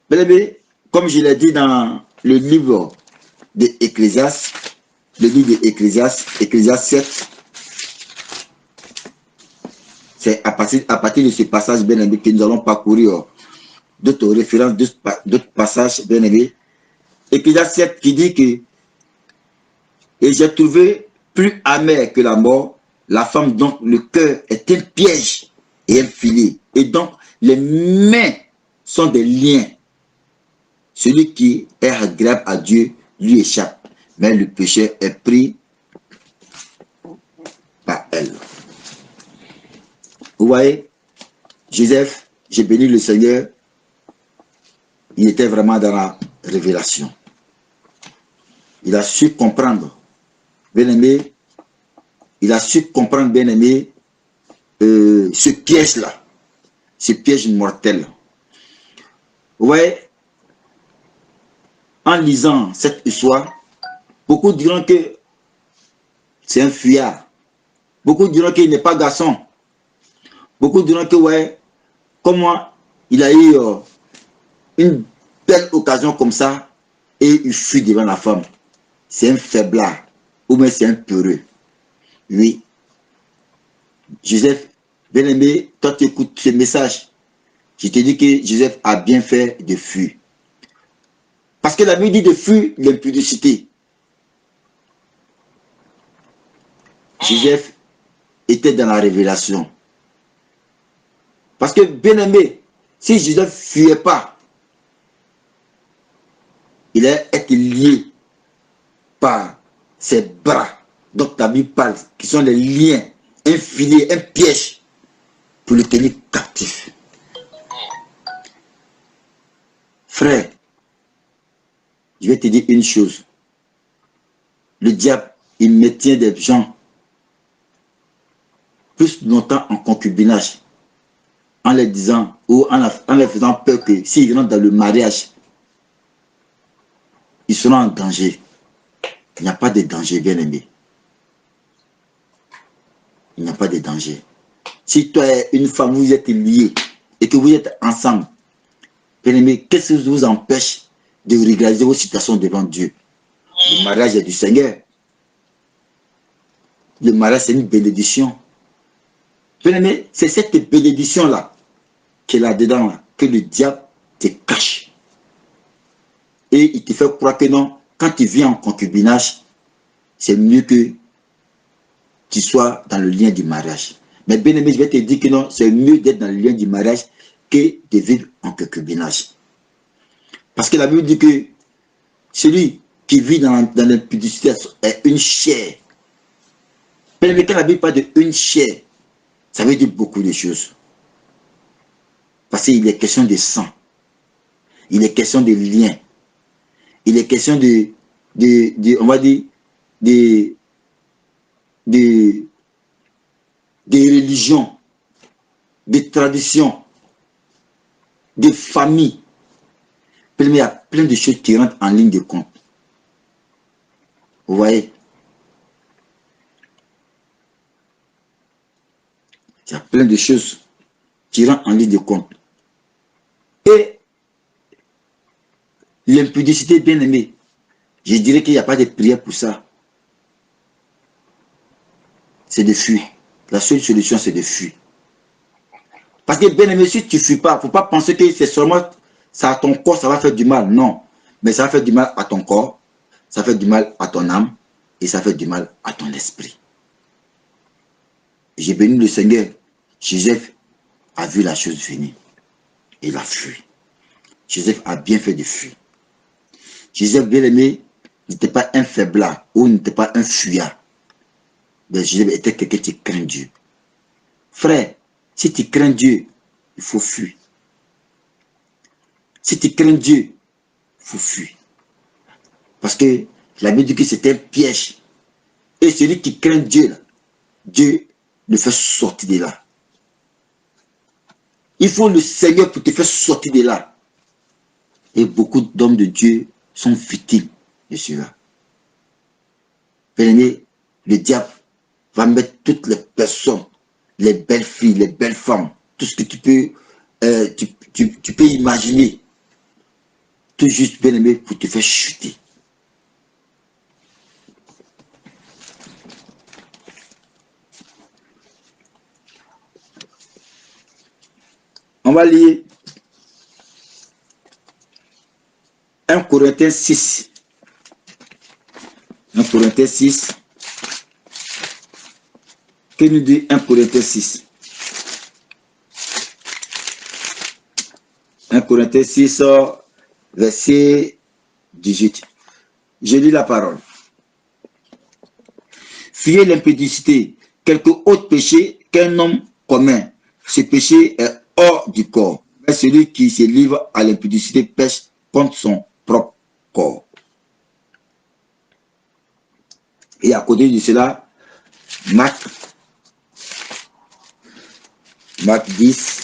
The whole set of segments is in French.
Bien-aimé, comme je l'ai dit dans le livre d'Ecclésiaste, Ecclésiaste 7, c'est à partir de ce passage, bien-aimé, que nous allons parcourir d'autres références, d'autres passages, bien-aimé. Ecclésiaste 7 qui dit que et j'ai trouvé plus amer que la mort, la femme dont le cœur est un piège et un filet, et donc les mains sont des liens. Celui qui est agréable à Dieu lui échappe, mais le péché est pris par elle. Vous voyez, Joseph, j'ai béni le Seigneur, il était vraiment dans la révélation. Il a su comprendre, bien-aimé, il a su comprendre, bien-aimé, ce piège-là, ce piège mortel. Vous voyez, en lisant cette histoire, beaucoup diront que c'est un fuyard. Beaucoup diront qu'il n'est pas garçon. Beaucoup diront que, ouais, comment il a eu une belle occasion comme ça et il fuit devant la femme. C'est un faiblard ou bien c'est un peureux. Oui. Joseph, bien-aimé, toi tu écoutes ce message. Je te dis que Joseph a bien fait de fuir. Parce que la Bible dit de fuir l'impudicité. Joseph était dans la révélation. Parce que, bien-aimé, si Joseph ne fuyait pas, il allait être lié par ses bras. Donc la Bible parle, qui sont les liens, un filet, un piège, pour le tenir captif. Frère, je vais te dire une chose. Le diable, il maintient des gens plus longtemps en concubinage, en les disant, ou en les faisant peur que s'ils rentrent dans le mariage, ils seront en danger. Il n'y a pas de danger, bien-aimé. Il n'y a pas de danger. Si toi et une femme, vous êtes liés et que vous êtes ensemble, bien-aimé, qu'est-ce qui vous empêche de régulariser vos situations devant Dieu? Le mariage est du Seigneur. Le mariage, c'est une bénédiction. Bien-aimé, c'est cette bénédiction-là qui est là-dedans, là, que le diable te cache. Et il te fait croire que non, quand tu viens en concubinage, c'est mieux que tu sois dans le lien du mariage. Mais bien aimé, je vais te dire que non, c'est mieux d'être dans le lien du mariage que de vivre en concubinage. Parce que la Bible dit que celui qui vit dans l'impudicité est une chair. Bien aimé, quand la Bible parle de une chair, ça veut dire beaucoup de choses. Parce qu'il est question de sang. Il est question de liens. Il est question on va dire, des religions, des traditions, des familles. Il y a plein de choses qui rentrent en ligne de compte. Vous voyez? Il y a plein de choses qui rentrent en ligne de compte. Et l'impudicité, bien aimée, je dirais qu'il n'y a pas de prière pour ça. C'est de fuir. La seule solution, c'est de fuir. Parce que, bien aimé, si tu ne fuis pas, il ne faut pas penser que c'est seulement ça à ton corps, ça va faire du mal. Non. Mais ça va faire du mal à ton corps, ça fait du mal à ton âme et ça fait du mal à ton esprit. J'ai béni le Seigneur. Joseph a vu la chose venir. Il a fui. Joseph a bien fait de fuir. Joseph, bien aimé, n'était pas un faiblard ou n'était pas un fuyard. Mais Joseph était quelqu'un qui craint Dieu. Frère, si tu crains Dieu, il faut fuir. Si tu crains Dieu, il faut fuir. Parce que la Bible dit que c'est un piège. Et celui qui craint Dieu, là, Dieu le fait sortir de là. Il faut le Seigneur pour te faire sortir de là. Et beaucoup d'hommes de Dieu sont victimes de cela. Bien-aimé, le diable va mettre toutes les personnes, les belles filles, les belles femmes, tout ce que tu peux imaginer, tout juste, bien aimé, pour te faire chuter. On va lire 1 Corinthiens 6. 1 Corinthiens 6. Que nous dit 1 Corinthiens 6? 1 Corinthiens 6, verset 18. Je lis la parole. Fuyez l'impudicité, quelque autre péché qu'un homme commun. Ce péché est hors du corps. Mais celui qui se livre à l'impudicité pêche contre son propre corps. Et à côté de cela, Marc 10.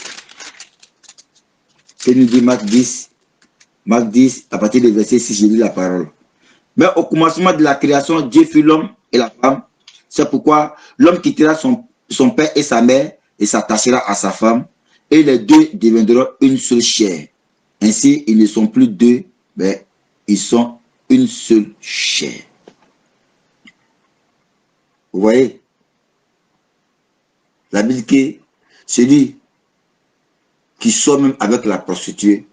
Que nous dit Marc 10? Marc 10, à partir du verset 6, je lis la parole. Mais au commencement de la création, Dieu fit l'homme et la femme. C'est pourquoi l'homme quittera son père et sa mère et s'attachera à sa femme, et les deux deviendront une seule chair. Ainsi, ils ne sont plus deux, mais ils sont une seule chair. Vous voyez? La Bible dit que celui qui sort même avec la prostituée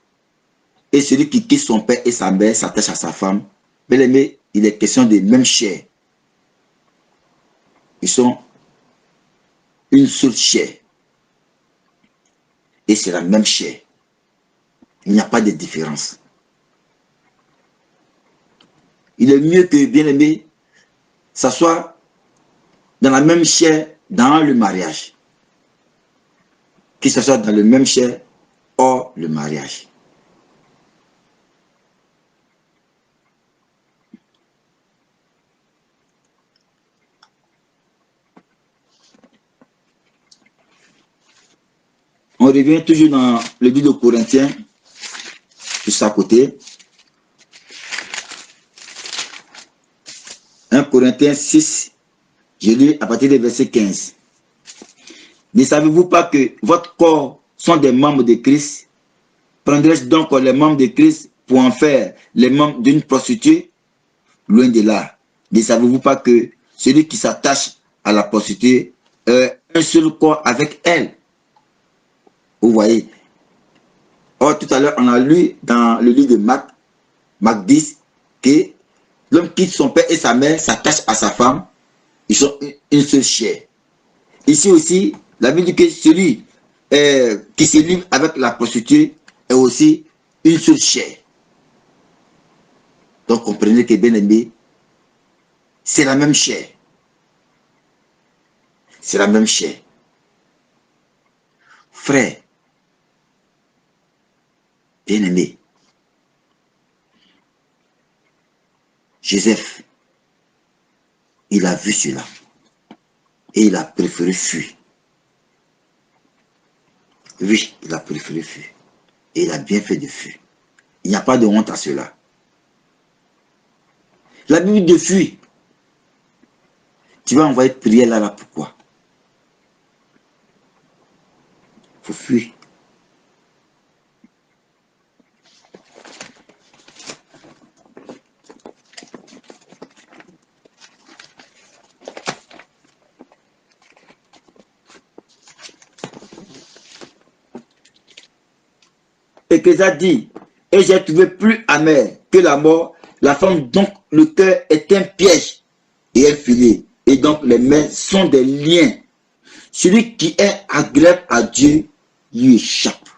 et celui qui quitte son père et sa mère s'attache à sa femme, bien aimé, il est question de même chair. Ils sont une seule chair. Et c'est la même chair. Il n'y a pas de différence. Il est mieux que, bien aimé, ça soit dans la même chair dans le mariage, que ce soit dans le même chair hors le mariage. On revient toujours dans le livre de Corinthiens, juste à côté. 1 Corinthiens 6, je lis à partir du verset 15. Ne savez-vous pas que votre corps sont des membres de Christ? Prendrais-je donc les membres de Christ pour en faire les membres d'une prostituée? Loin de là. Ne savez-vous pas que celui qui s'attache à la prostituée est un seul corps avec elle? Vous voyez. Or, tout à l'heure, on a lu dans le livre de Marc 10, que l'homme quitte son père et sa mère, s'attache à sa femme, ils sont une seule chair. Ici aussi, la Bible dit que celui qui se livre avec la prostituée est aussi une seule chair. Donc, comprenez que, bien aimé, c'est la même chair. C'est la même chair. Frère, bien aimé, Joseph, il a vu cela et il a préféré fuir. Oui, il a préféré fuir. Et il a bien fait de fuir. Il n'y a pas de honte à cela. La Bible de fuir. Tu vas envoyer prier là, pourquoi? Il faut fuir. Et que ça dit, et j'ai trouvé plus amer que la mort, la femme donc le cœur est un piège et un filet. Et donc les mains sont des liens. Celui qui est agréable à Dieu lui échappe.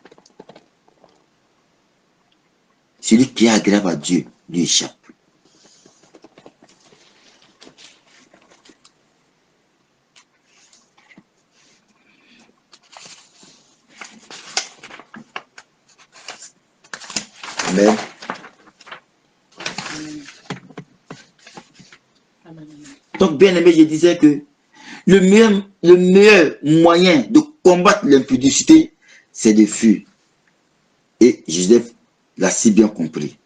Celui qui est agréable à Dieu lui échappe. Amen. Donc, bien aimé, je disais que le meilleur moyen de combattre l'impudicité, c'est de fuir. Et Joseph l'a si bien compris.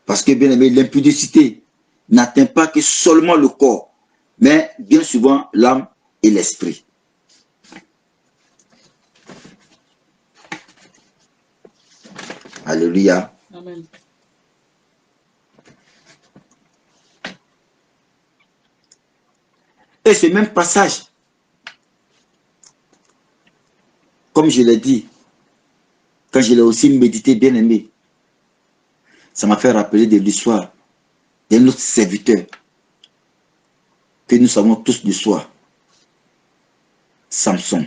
Parce que, bien aimé, l'impudicité n'atteint pas que seulement le corps, mais bien souvent l'âme et l'esprit. Alléluia. Amen. Et ce même passage, comme je l'ai dit, quand je l'ai aussi médité, bien aimé, ça m'a fait rappeler de l'histoire d'un autre serviteur que nous savons tous de soi, Samson.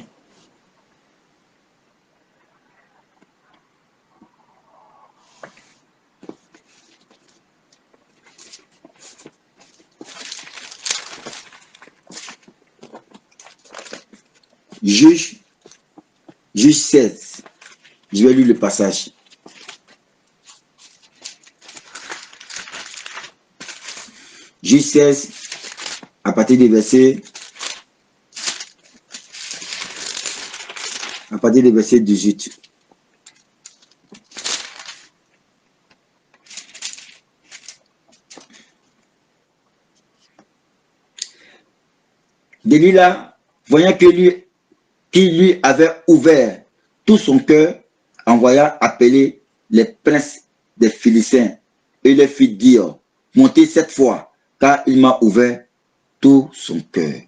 Juge 16. Je vais lire le passage. Juge 16, à partir du verset 18. Delilah, voyant qu'il lui avait ouvert tout son cœur, envoya appeler les princes des Philistins et leur fit dire, montez cette fois, car il m'a ouvert tout son cœur.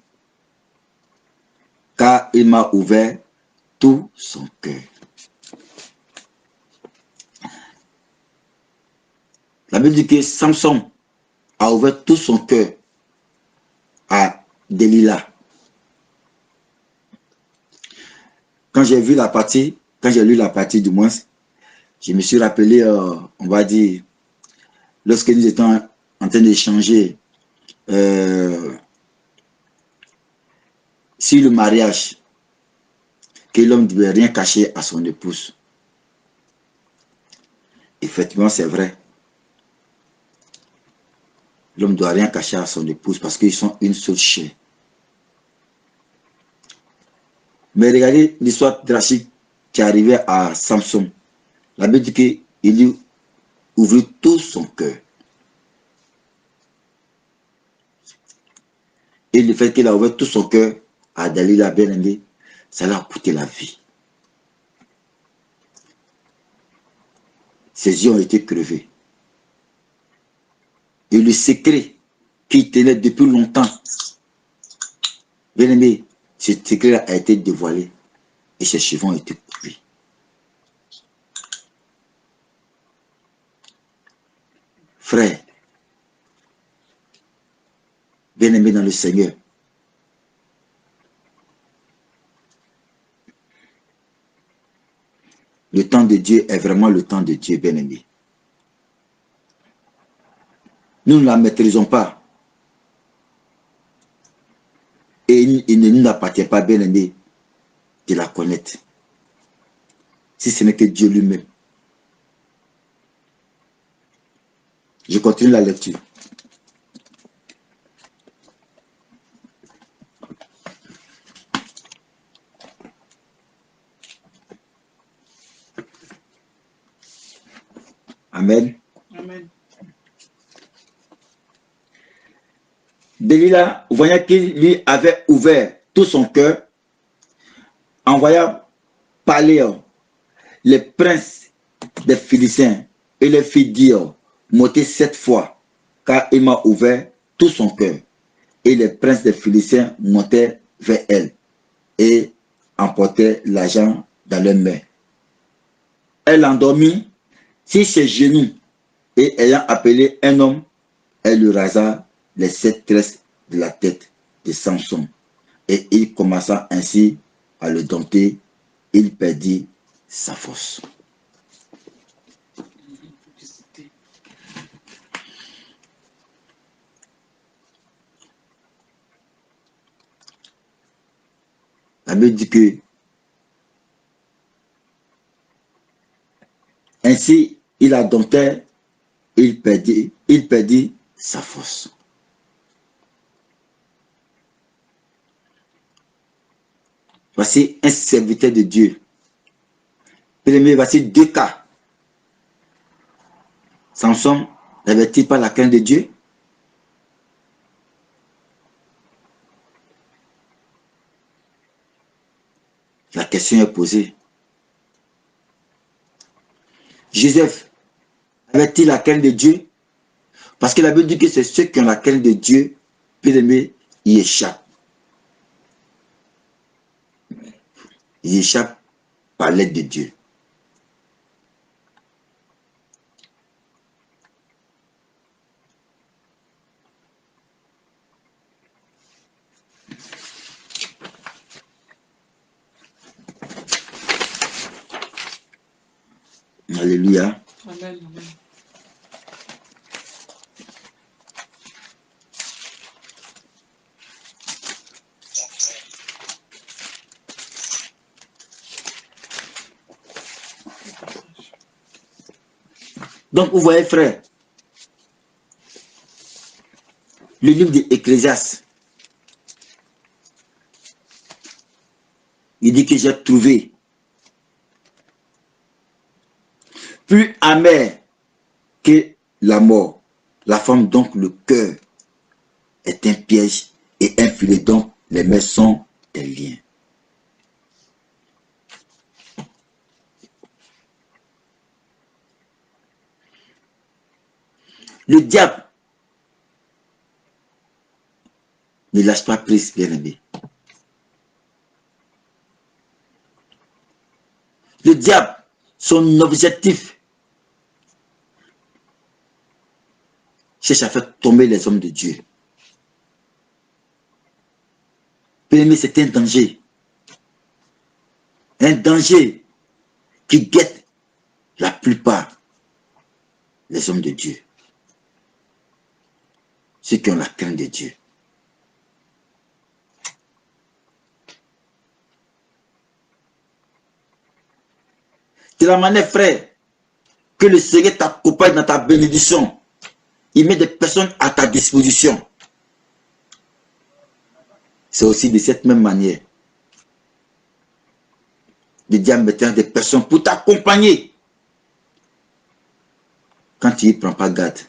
Car il m'a ouvert tout son cœur. La Bible dit que Samson a ouvert tout son cœur à Delilah. Quand j'ai vu la partie, quand j'ai lu la partie du moins, je me suis rappelé, on va dire, lorsque nous étions en train d'échanger sur le mariage, que l'homme ne devait rien cacher à son épouse. Effectivement, c'est vrai. L'homme ne doit rien cacher à son épouse parce qu'ils sont une seule chair. Mais regardez l'histoire tragique qui est arrivée à Samson. La Bible dit qu'il lui ouvrit tout son cœur. Et le fait qu'il a ouvert tout son cœur à Dalila bien-aimée, ça lui a coûté la vie. Ses yeux ont été crevés. Et le secret qu'il tenait depuis longtemps, bien-aimé, ce secret a été dévoilé et ses cheveux ont été coupés. Frère, bien-aimé dans le Seigneur, le temps de Dieu est vraiment le temps de Dieu, bien-aimé. Nous ne la maîtrisons pas. Et il ne nous appartient pas, bien-aimé, de la connaître. Si ce n'est que Dieu lui-même. Je continue la lecture. Amen. Amen. Delilah, voyant qu'il lui avait ouvert tout son cœur, envoya parler les princes des Philistins et les fit dire, montez cette fois, car il m'a ouvert tout son cœur. Et les princes des Philistins montèrent vers elle et emportèrent l'argent dans leurs mains. Elle l'endormit sur ses genoux et ayant appelé un homme, elle lui rasa les 7 tresses de la tête de Samson. Et il commença ainsi à le dompter. Il perdit sa force. La Bible dit que ainsi il la domptait, il perdit sa force. Voici un serviteur de Dieu. Premier, voici 2 cas. Samson n'avait-il pas la crainte de Dieu? La question est posée. Joseph avait-il la crainte de Dieu? Parce que la Bible dit que c'est ceux qui ont la crainte de Dieu, bien-aimé, y échappent. Ils échappent par l'aide de Dieu. Alléluia. Amen, amen. Donc, vous voyez, frère, le livre d'Ecclésiaste, il dit que j'ai trouvé plus amer que la mort. La femme, donc, le cœur est un piège et un filet, donc les mains sont des liens. Le diable ne lâche pas prise, bien-aimé. Le diable, son objectif, cherche à faire tomber les hommes de Dieu. Bien-aimé, c'est un danger. Un danger qui guette la plupart des hommes de Dieu. Ceux qui ont la crainte de Dieu. De la manière, frère, que le Seigneur t'accompagne dans ta bénédiction. Il met des personnes à ta disposition. C'est aussi de cette même manière. Le diable mettant des personnes pour t'accompagner. Quand tu n'y prends pas garde.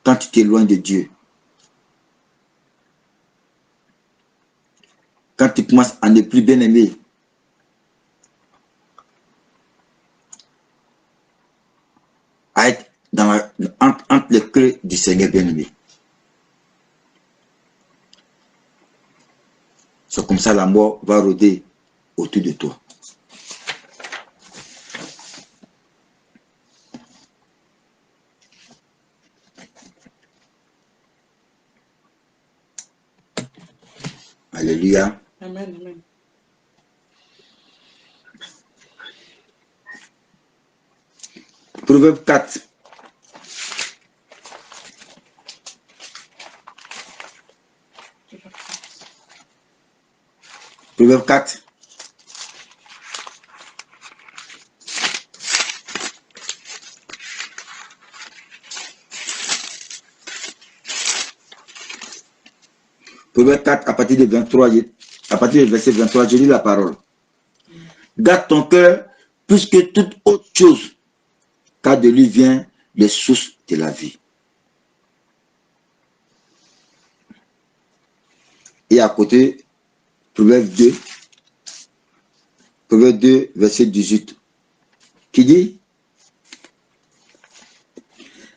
Quand tu t'éloignes de Dieu. Quand tu commences à ne plus bien aimer. À être entre les creux du Seigneur bien-aimé. C'est comme ça la mort va rôder autour de toi. Alléluia. Amen, amen. Proverbe 4. Proverbe 4. Proverbe 4, à partir de 23, à partir du verset 23, je lis la parole. Garde ton cœur plus que toute autre chose, car de lui vient les sources de la vie. Et à côté, Proverbe 2, verset 18, qui dit,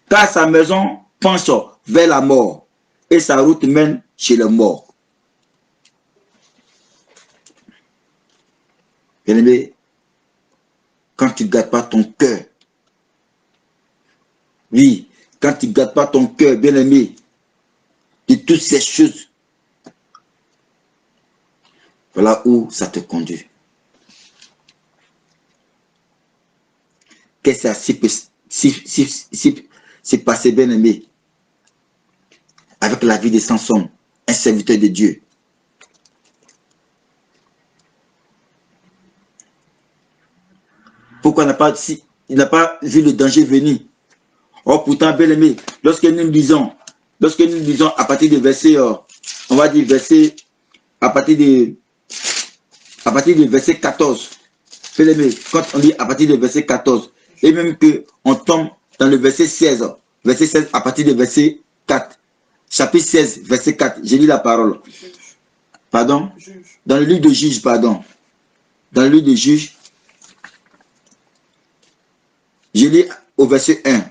car sa maison penche vers la mort, et sa route mène chez les morts. Bien-aimé, quand tu ne gardes pas ton cœur, oui, quand tu ne gardes pas ton cœur, bien-aimé, de toutes ces choses, voilà où ça te conduit. Qu'est-ce que ça s'est passé, bien-aimé, avec la vie de Samson, un serviteur de Dieu. Pourquoi il n'a pas vu le danger venir? Oh, pourtant, bien-aimé, lorsque nous lisons à partir du verset, on va dire verset, à partir du verset 14, bien-aimé, quand on lit à partir du verset 14, et même qu'on tombe dans le verset 16 à partir du verset 4, chapitre 16, verset 4, j'ai lu la parole. Pardon? Dans le livre de Juges, pardon. Dans le livre de Juges, je lis au verset 1.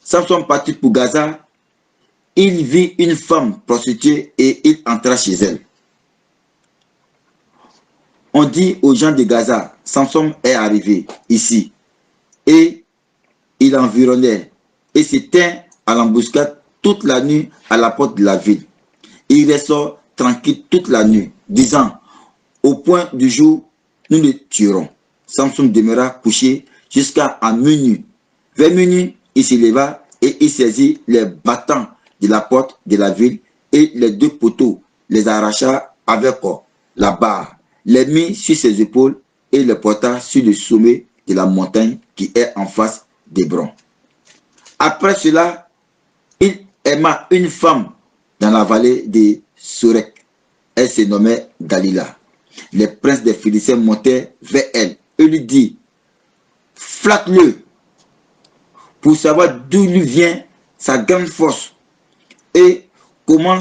Samson partit pour Gaza. Il vit une femme prostituée et il entra chez elle. On dit aux gens de Gaza, Samson est arrivé ici et il environnait et s'éteint à l'embuscade toute la nuit à la porte de la ville. Il ressort tranquille toute la nuit, disant, au point du jour, nous le tuerons. Samson demeura couché jusqu'à minuit. Vers minuit, il se leva et il saisit les battants de la porte de la ville et les deux poteaux, les arracha avec la barre, les mit sur ses épaules et les porta sur le sommet de la montagne qui est en face d'Hébron. Après cela, il aima une femme dans la vallée de Sorek. Elle se nommait Dalila. Les princes des Philistins montèrent vers elle et lui dit, flatte-le pour savoir d'où lui vient sa grande force et comment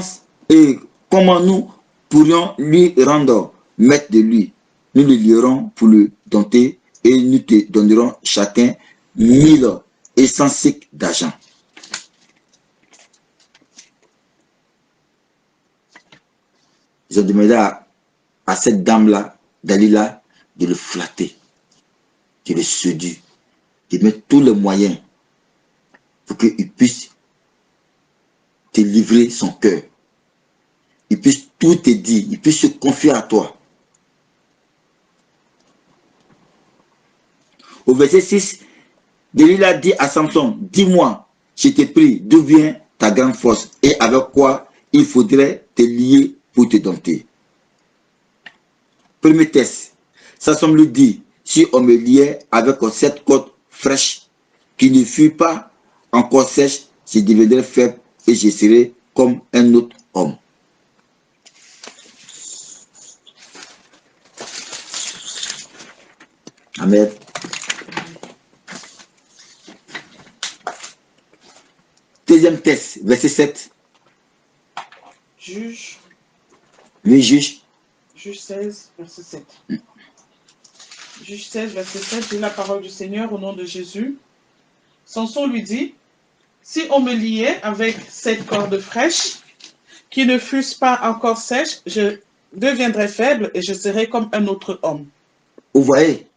nous pourrions lui rendre maître de lui. Nous le lierons pour le dompter et nous te donnerons chacun 1100 cycles d'argent. Ils ont demandé à cette dame-là, Dalila, de le flatter, de le séduire, de mettre tous les moyens pour qu'il puisse te livrer son cœur. Il puisse tout te dire, il puisse se confier à toi. Au verset 6, Dalila dit à Samson, dis-moi, je te prie, d'où vient ta grande force et avec quoi il faudrait te lier pour te dompter. Premier test, Samson lui dit, si on me liait avec cette côte fraîche qui ne fut pas encore sèche, je deviendrai faible et je serai comme un autre homme. Amen. Deuxième test, verset 7. Juge. Oui, juge. Juge 16, verset 7. Juge 16, verset 7, dit la parole du Seigneur au nom de Jésus. Samson lui dit, si on me liait avec cette corde fraîche, qui ne fussent pas encore sèches, je deviendrais faible et je serais comme un autre homme. Vous voyez?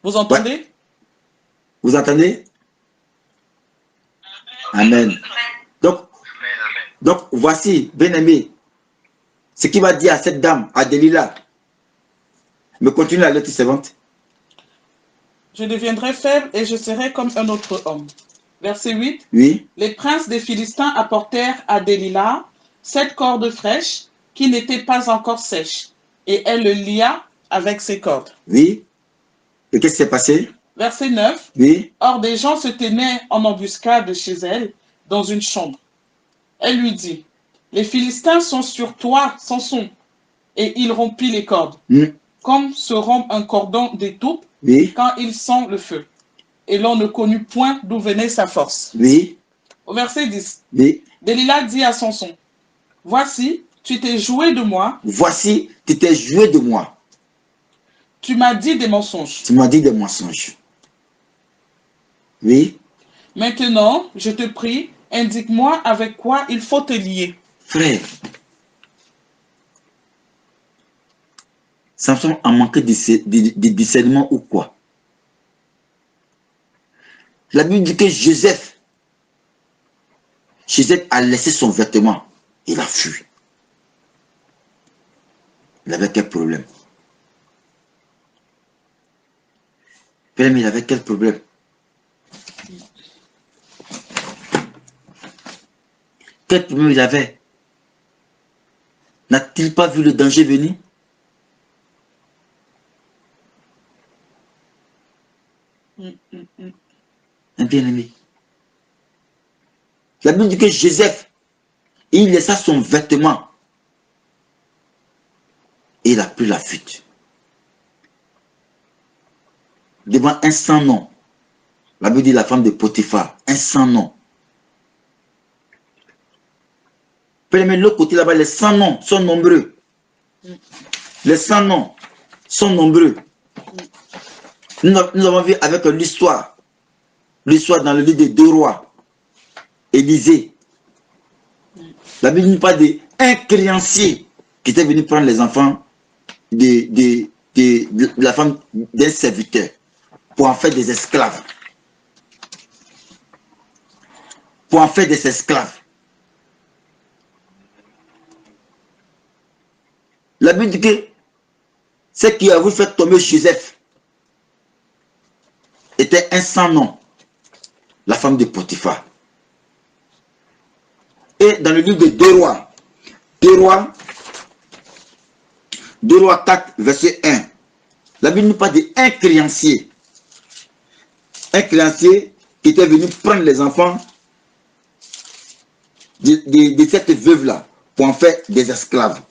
Vous entendez? Ouais. Vous entendez? Amen. Donc voici, bien-aimé, ce qu'il va dire à cette dame, à Dalila. Mais continue la lettre suivante. Je deviendrai faible et je serai comme un autre homme. Verset 8. Oui. Les princes des Philistins apportèrent à Dalila cette corde fraîche qui n'était pas encore sèche, et elle le lia avec ses cordes. Oui. Et qu'est-ce qui s'est passé? Verset 9. Oui. Or des gens se tenaient en embuscade chez elle, dans une chambre. Elle lui dit, les Philistins sont sur toi, Samson. Et il rompit les cordes, comme se rompt un cordon d'étoupe quand il sent le feu. Et l'on ne connut point d'où venait sa force. Oui. Au verset 10, Oui. Dalila dit à Samson, voici, tu t'es joué de moi. Voici, tu t'es joué de moi. Tu m'as dit des mensonges. Tu m'as dit des mensonges. Oui. Maintenant, je te prie, indique-moi avec quoi il faut te lier. Frère, Samson a manqué de discernement ou quoi? La Bible dit que Joseph a laissé son vêtement. Il a fui. Il avait quel problème? Frère, mais il avait quel problème? Quel problème il avait? N'a-t-il pas vu le danger venir? Un bien-aimé. La Bible dit que Joseph, il laissa son vêtement et il a pris la fuite. Devant un sans nom. La Bible dit la femme de Potiphar, un sans nom. Mais de l'autre côté là-bas, les sans noms sont nombreux. Les sans noms sont nombreux. Nous avons vu avec l'histoire dans le livre des 2 rois, Élisée. La Bible nous parle d'un créancier qui était venu prendre les enfants de la femme d'un serviteur pour en faire des esclaves. Pour en faire des esclaves. La Bible dit que ce qui a voulu faire tomber Joseph était un sans nom, la femme de Potiphar. Et dans le livre de 2 rois, 2 rois 4, verset 1, la Bible nous parle d'un créancier. Un créancier qui était venu prendre les enfants de cette veuve-là pour en faire des esclaves.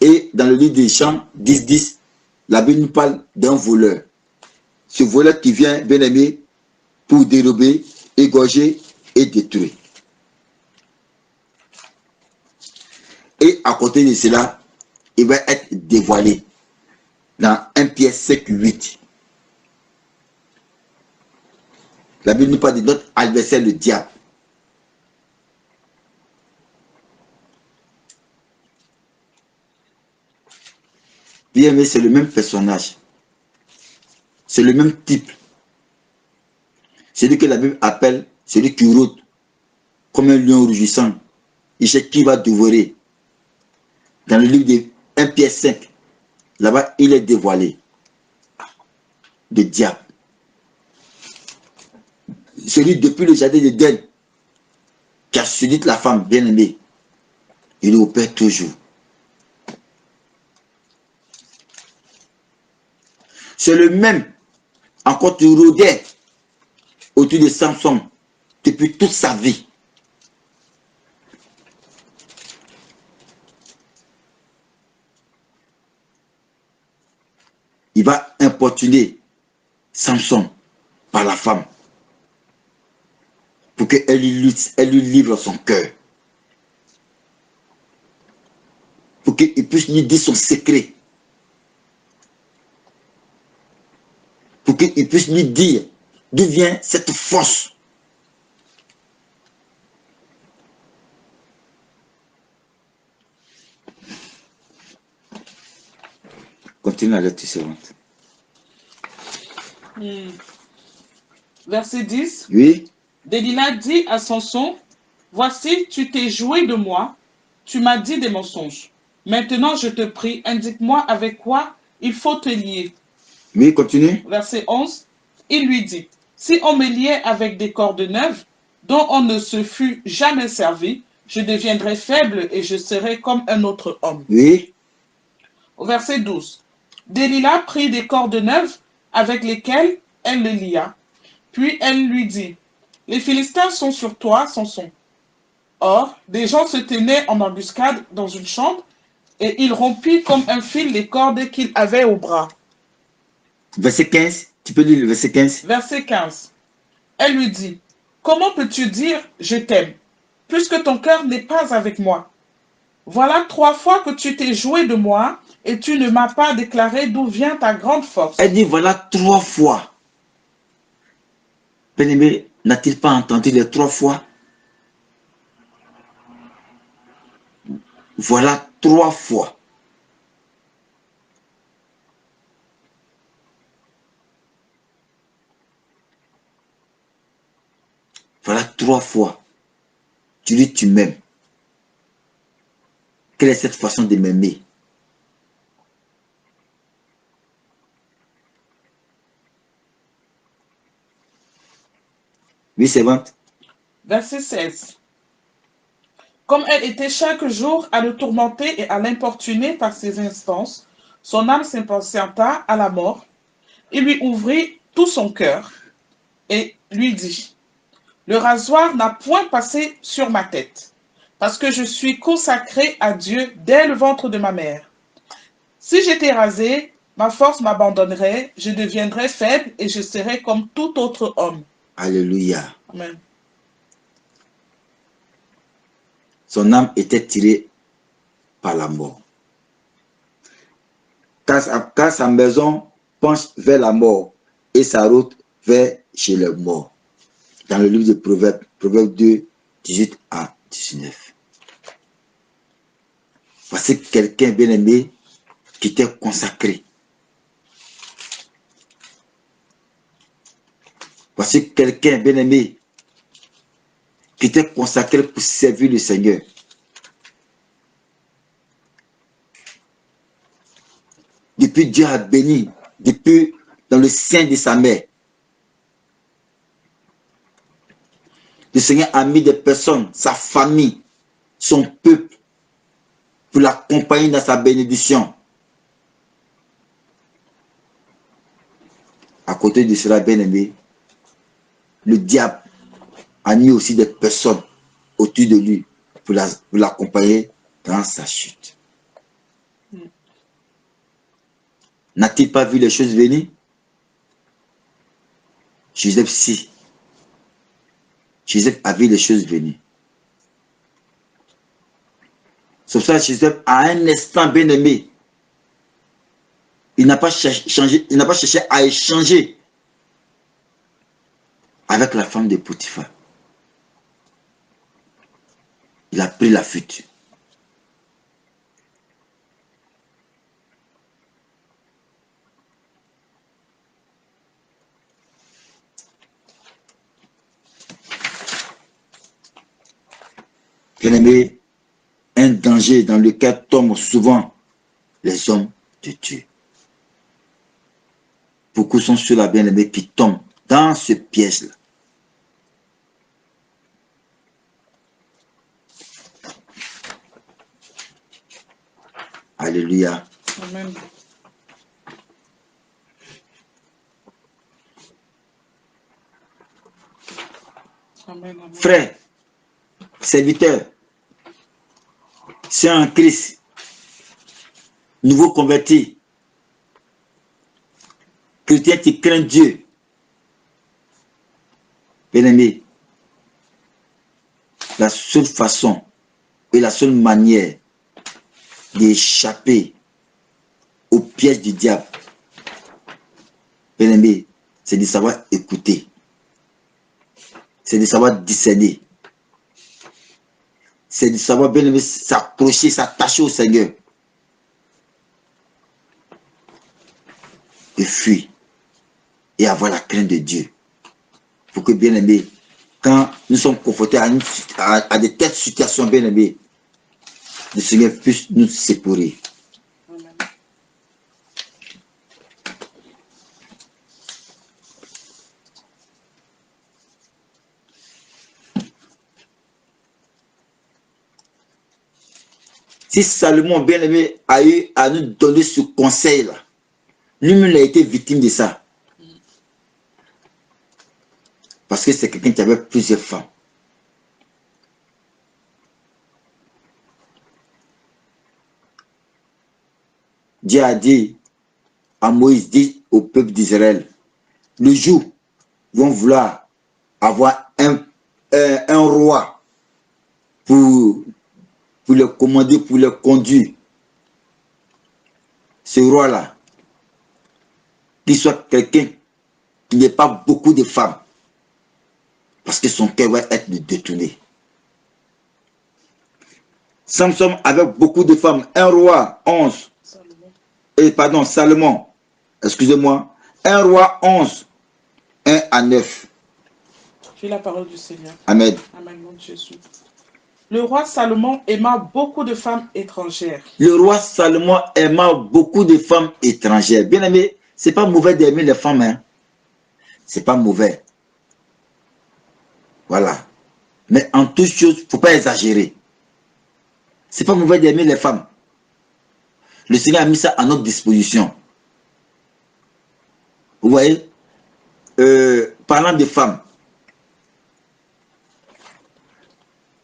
Et dans le livre des Chants 10-10, la Bible nous parle d'un voleur. Ce voleur qui vient, bien aimé, pour dérober, égorger et détruire. Et à côté de cela, il va être dévoilé dans 1 Pierre 5-8. La Bible nous parle de notre adversaire, le diable. Bien aimé, c'est le même personnage. C'est le même type. Celui que la Bible appelle celui qui rôde comme un lion rugissant. Il sait qui va dévorer. Dans le livre de 1 Pierre 5, là-bas, il est dévoilé. Le diable. Celui depuis le jardin d'Éden qui a séduit la femme bien-aimée. Il opère toujours. C'est le même, encore qui rôdait autour de Samson depuis toute sa vie. Il va importuner Samson par la femme pour qu'elle lui livre son cœur. Pour qu'il puisse lui dire son secret. Pour qu'il puisse lui dire d'où vient cette force. Continue la lecture suivante. Verset 10. Oui. Delilah dit à Samson, voici, tu t'es joué de moi, tu m'as dit des mensonges. Maintenant, je te prie, indique-moi avec quoi il faut te lier. Oui, continue. Verset 11. Il lui dit, si on me liait avec des cordes neuves, dont on ne se fût jamais servi, je deviendrai faible et je serai comme un autre homme. Oui. Au verset 12. Delilah prit des cordes neuves avec lesquelles elle le lia. Puis elle lui dit, les Philistins sont sur toi, Samson. Or, des gens se tenaient en embuscade dans une chambre, et il rompit comme un fil les cordes qu'il avait au bras. Verset 15. Tu peux lire le verset 15. Verset 15. Elle lui dit, comment peux-tu dire je t'aime, puisque ton cœur n'est pas avec moi? Voilà 3 fois que tu t'es joué de moi, et tu ne m'as pas déclaré d'où vient ta grande force. Elle dit voilà 3 fois. Bien-aimé, n'a-t-il pas entendu les 3 fois? Voilà 3 fois. Voilà 3 fois. Tu dis tu m'aimes. Quelle est cette façon de m'aimer? Oui, c'est bon. Verset 16. Comme elle était chaque jour à le tourmenter et à l'importuner par ses instances, son âme s'impatienta à la mort. Il lui ouvrit tout son cœur et lui dit, le rasoir n'a point passé sur ma tête, parce que je suis consacré à Dieu dès le ventre de ma mère. Si j'étais rasé, ma force m'abandonnerait, je deviendrais faible et je serais comme tout autre homme. Alléluia. Amen. Son âme était tirée par la mort. Car car sa maison penche vers la mort et sa route vers chez les morts. Dans le livre de Proverbes, Proverbes 2, 18 à 19. Voici quelqu'un bien-aimé qui t'est consacré. Voici quelqu'un bien-aimé qui t'est consacré pour servir le Seigneur. Depuis Dieu a béni, depuis dans le sein de sa mère. Le Seigneur a mis des personnes, sa famille, son peuple, pour l'accompagner dans sa bénédiction. À côté de cela, bien-aimé, le diable a mis aussi des personnes autour de lui pour l'accompagner dans sa chute. N'a-t-il pas vu les choses venir? Joseph, si. Joseph a vu les choses venir. C'est pour ça que Joseph, à un instant bien-aimé, il n'a pas cherché à échanger avec la femme de Potiphar. Il a pris la fuite. Bien-aimé, un danger dans lequel tombent souvent les hommes de Dieu. Beaucoup sont ceux-là, bien-aimés, qui tombent dans ce piège-là. Alléluia. Amen. Amen, amen. Frères, serviteurs, c'est un Christ, nouveau converti, chrétien qui craint Dieu. Bien-aimé, la seule façon et la seule manière d'échapper au piège du diable, bien-aimé, c'est de savoir écouter. C'est de savoir discerner. C'est de savoir bien-aimé s'approcher, s'attacher au Seigneur. Et fuir. Et avoir la crainte de Dieu. Pour que, bien-aimé, quand nous sommes confrontés à de telles situations, bien-aimé, le Seigneur puisse nous séparer. Amen. Si Salomon, bien-aimé, a eu à nous donner ce conseil-là, lui-même a été victime de ça. Parce que c'est quelqu'un qui avait plusieurs femmes. Dieu a dit à Moïse, dit au peuple d'Israël, le jour où ils vont vouloir avoir un roi pour les commander, pour les conduire, ce roi-là, qu'il soit quelqu'un qui n'ait pas beaucoup de femmes, parce que son cœur va être détourné. Samson avec beaucoup de femmes, un roi 11, Salomon, excusez-moi, un roi 11, 1 à 9. J'ai la parole du Seigneur. Amen. Amen, mon Jésus. Le roi Salomon aima beaucoup de femmes étrangères. Le roi Salomon aima beaucoup de femmes étrangères. Bien aimé, c'est pas mauvais d'aimer les femmes, hein. C'est pas mauvais. Voilà. Mais en toute chose, faut pas exagérer. C'est pas mauvais d'aimer les femmes. Le Seigneur a mis ça à notre disposition. Vous voyez, parlant de femmes,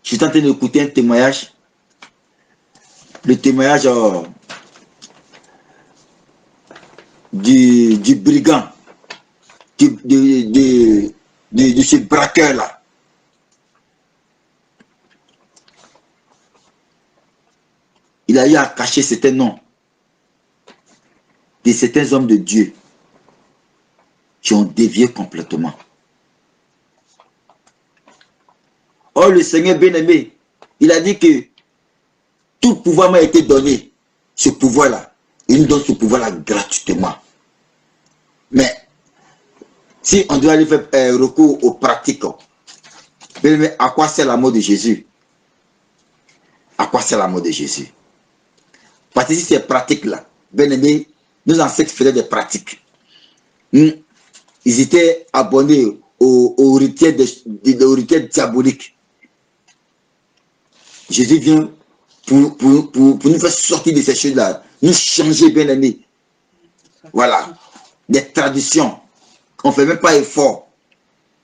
je suis en train d'écouter un témoignage. Le témoignage du brigand, de ce braqueur-là. Il a eu à cacher certains noms. de certains hommes de Dieu qui ont dévié complètement. Or, le Seigneur bien-aimé, il a dit que tout pouvoir m'a été donné. Ce pouvoir-là, il nous donne ce pouvoir-là gratuitement. Mais, si on doit aller faire recours aux pratiques, bien-aimé, à quoi sert l'amour de Jésus? À quoi sert l'amour de Jésus? Parce que si ces pratiques-là, bien-aimé, nos ancêtres faisaient des pratiques. Ils étaient abonnés aux rituels diaboliques. Jésus vient pour nous faire sortir de ces choses-là, nous changer, bien aimé. Voilà, des traditions. On ne fait même pas effort.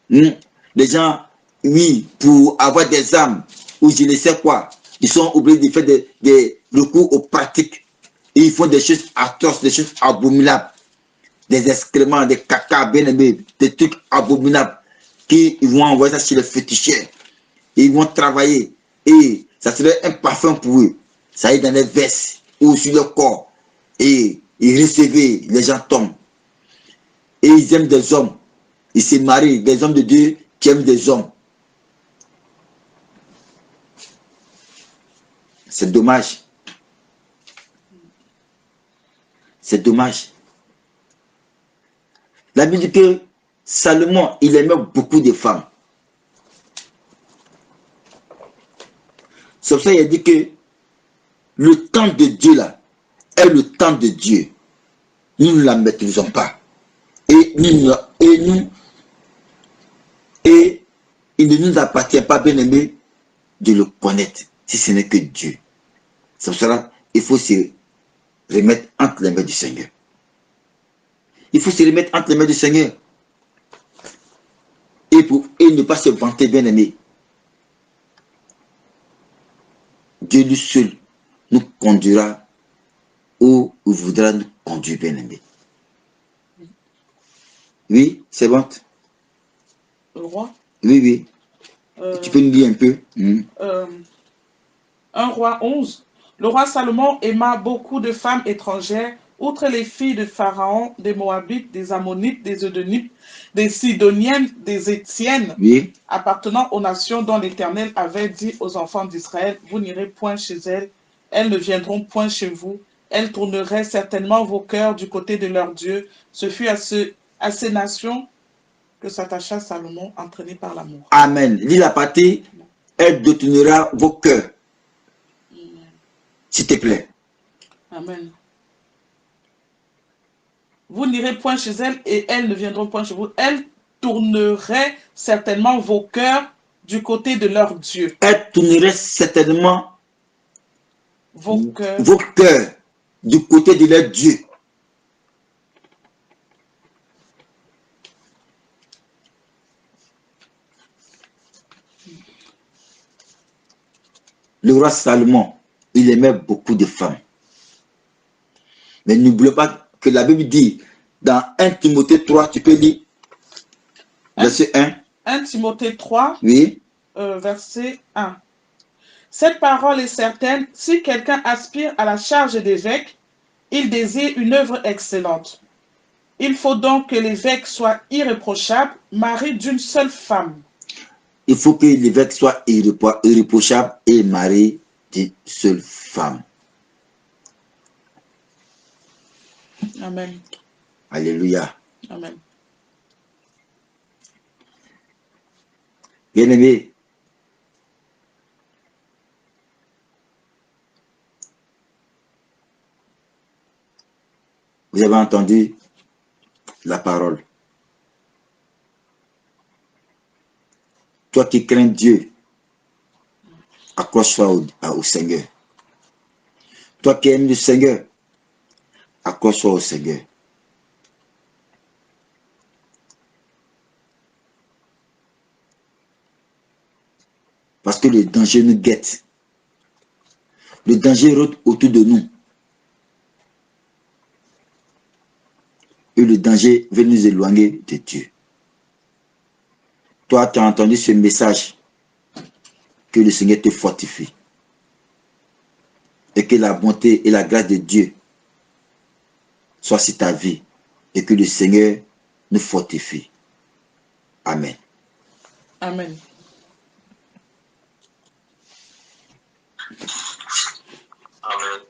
Les gens, oui, pour avoir des âmes, ou je ne sais quoi, ils sont obligés de faire des recours aux pratiques. Et ils font des choses atroces, des choses abominables. Des excréments, des caca, bien aimés, des trucs abominables. Ils vont envoyer ça chez les féticheurs. Et ils vont travailler. Et ça serait un parfum pour eux. Ça est dans les vestes ou sur le corps. Et ils recevaient, les gens tombent. Et ils aiment des hommes. Ils se marient, des hommes de Dieu qui aiment des hommes. C'est dommage. C'est dommage. La Bible dit que Salomon, il aimait beaucoup de femmes. C'est pour ça qu'il a dit que le temps de Dieu là est le temps de Dieu. Nous ne la maîtrisons pas. Et il ne nous appartient pas, bien aimé, de le connaître, si ce n'est que Dieu. C'est pour cela qu'il faut se remettre entre les mains du Seigneur. Il faut se remettre entre les mains du Seigneur. Et ne pas se vanter, bien aimé. Dieu lui seul nous conduira où il voudra nous conduire, bien aimé. Oui, c'est bon. Le roi. Oui. Tu peux nous dire un peu. 1 roi 11. Le roi Salomon aima beaucoup de femmes étrangères, outre les filles de Pharaon, des Moabites, des Ammonites, des Eudonites, des Sidoniennes, des Étiennes, Oui. appartenant aux nations dont l'Éternel avait dit aux enfants d'Israël, vous n'irez point chez elles ne viendront point chez vous, elles tourneraient certainement vos cœurs du côté de leur Dieu. Ce fut à ces nations que s'attacha Salomon, entraîné par l'amour. Amen. Lis la partie, elle détournera vos cœurs. S'il te plaît. Amen. Vous n'irez point chez elles et elles ne viendront point chez vous. Elles tourneraient certainement vos cœurs du côté de leur Dieu. Elles tourneraient certainement vos cœurs du côté de leur Dieu. Le roi Salomon, il aimait beaucoup de femmes. Mais n'oubliez pas que la Bible dit, dans 1 Timothée 3, tu peux lire, verset 1. 1 Timothée 3, oui. Verset 1. Cette parole est certaine, si quelqu'un aspire à la charge d'évêque, il désire une œuvre excellente. Il faut donc que l'évêque soit irréprochable, mari d'une seule femme. Il faut que l'évêque soit irréprochable et mari d'une seule femme. Amen. Alléluia. Amen. Bien-aimé, vous avez entendu la parole. Toi qui crains Dieu, accroche-toi au Seigneur. Toi qui aimes le Seigneur, accroche-toi au Seigneur. Parce que le danger nous guette. Le danger rôde autour de nous. Et le danger veut nous éloigner de Dieu. Toi, tu as entendu ce message. Que le Seigneur te fortifie. Et que la bonté et la grâce de Dieu soit sur ta vie et que le Seigneur nous fortifie. Amen. Amen. Amen.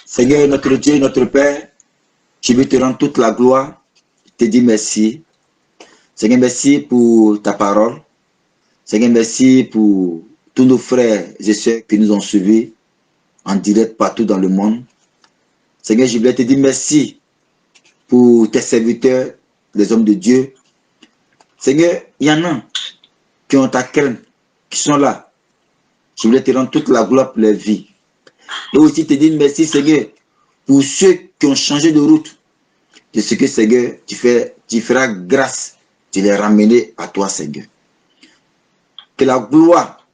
Seigneur, notre Dieu, notre Père, je veux te rendre toute la gloire. Je te dis merci. Seigneur, merci pour ta parole. Seigneur, merci pour tous nos frères et sœurs qui nous ont suivis en direct partout dans le monde. Seigneur, je voulais te dire merci pour tes serviteurs, les hommes de Dieu. Seigneur, il y en a qui ont ta crainte, qui sont là. Je voulais te rendre toute la gloire pour leur vie. Et aussi te dire merci, Seigneur, pour ceux qui ont changé de route. De ce que, Seigneur, tu feras grâce de les ramener à toi, Seigneur. Que la gloire,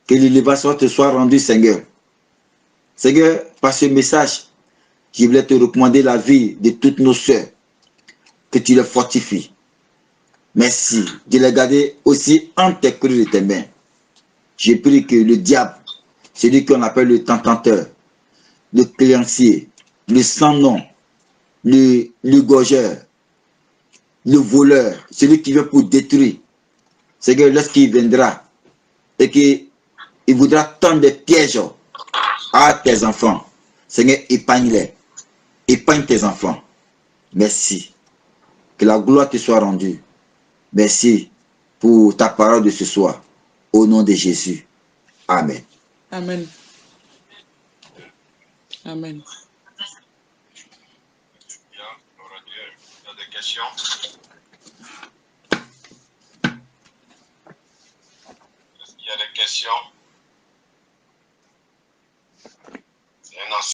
que l'élévation te soit rendue, Seigneur. Seigneur, par ce message, je voulais te recommander la vie de toutes nos sœurs, que tu les fortifies. Merci de les garder aussi entre tes creux de tes mains. Je prie que le diable, celui qu'on appelle le tentateur, le créancier, le sans-nom, le gorgeur, le voleur, celui qui vient pour détruire, Seigneur, lorsqu'il viendra et qu'il voudra tendre des pièges à tes enfants, Seigneur, épargne-les, épargne tes enfants. Merci. Que la gloire te soit rendue. Merci pour ta parole de ce soir. Au nom de Jésus. Amen. Amen. Amen. Bien, gloire à Dieu. Il y a des questions? Est-ce qu'il y a des questions?